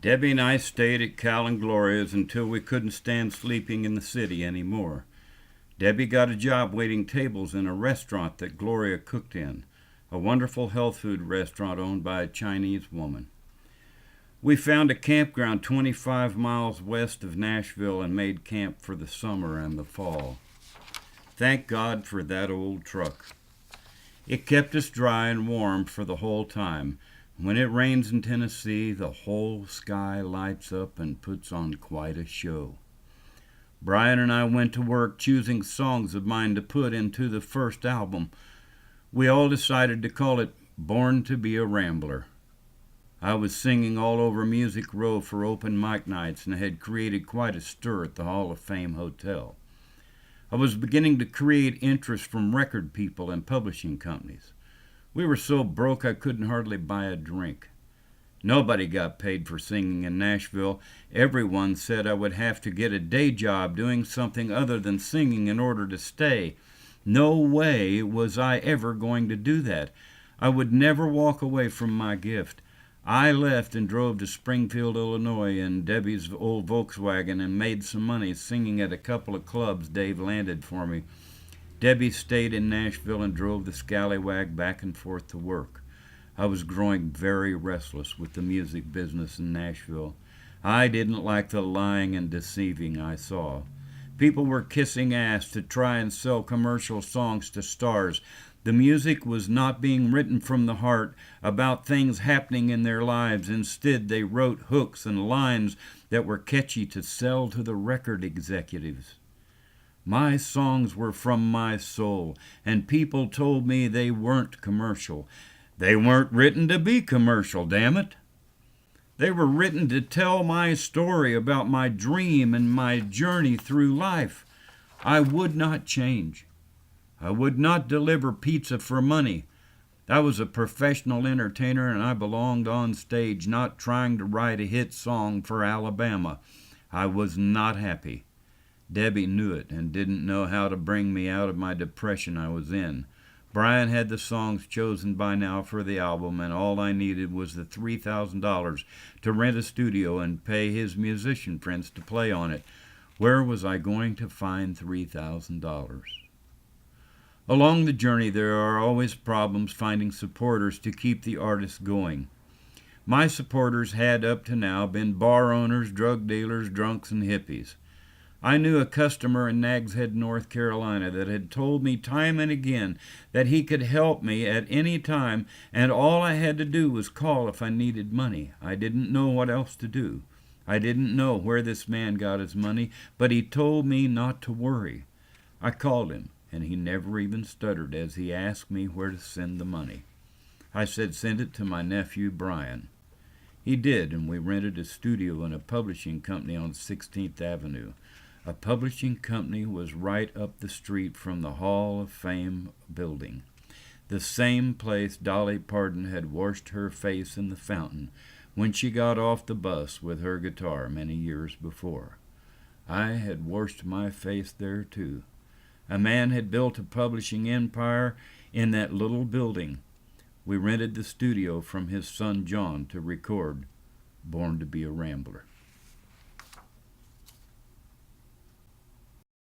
Debbie and I stayed at Cal and Gloria's until we couldn't stand sleeping in the city anymore. Debbie got a job waiting tables in a restaurant that Gloria cooked in, a wonderful health food restaurant owned by a Chinese woman. We found a campground 25 miles west of Nashville and made camp for the summer and the fall. Thank God for that old truck. It kept us dry and warm for the whole time. When it rains in Tennessee, the whole sky lights up and puts on quite a show. Brian and I went to work choosing songs of mine to put into the first album. We all decided to call it Born to Be a Rambler. I was singing all over Music Row for open mic nights and had created quite a stir at the Hall of Fame Hotel. I was beginning to create interest from record people and publishing companies. We were so broke I couldn't hardly buy a drink. Nobody got paid for singing in Nashville. Everyone said I would have to get a day job doing something other than singing in order to stay. No way was I ever going to do that. I would never walk away from my gift. I left and drove to Springfield, Illinois in Debbie's old Volkswagen and made some money singing at a couple of clubs Dave landed for me. Debbie stayed in Nashville and drove the Scallywag back and forth to work. I was growing very restless with the music business in Nashville. I didn't like the lying and deceiving I saw. People were kissing ass to try and sell commercial songs to stars. The music was not being written from the heart about things happening in their lives. Instead, they wrote hooks and lines that were catchy to sell to the record executives. My songs were from my soul, and people told me they weren't commercial. They weren't written to be commercial, damn it. They were written to tell my story about my dream and my journey through life. I would not change. I would not deliver pizza for money. I was a professional entertainer and I belonged on stage, not trying to write a hit song for Alabama. I was not happy. Debbie knew it and didn't know how to bring me out of my depression I was in. Brian had the songs chosen by now for the album, and all I needed was the $3,000 to rent a studio and pay his musician friends to play on it. Where was I going to find $3,000? Along the journey, there are always problems finding supporters to keep the artist going. My supporters had up to now been bar owners, drug dealers, drunks, and hippies. I knew a customer in Nags Head, North Carolina, that had told me time and again that he could help me at any time, and all I had to do was call if I needed money. I didn't know what else to do. I didn't know where this man got his money, but he told me not to worry. I called him, and he never even stuttered as he asked me where to send the money. I said, send it to my nephew, Brian. He did, and we rented a studio in a publishing company on 16th Avenue. A publishing company was right up the street from the Hall of Fame building, the same place Dolly Parton had washed her face in the fountain when she got off the bus with her guitar many years before. I had washed my face there too. A man had built a publishing empire in that little building. We rented the studio from his son John to record Born to Be a Rambler.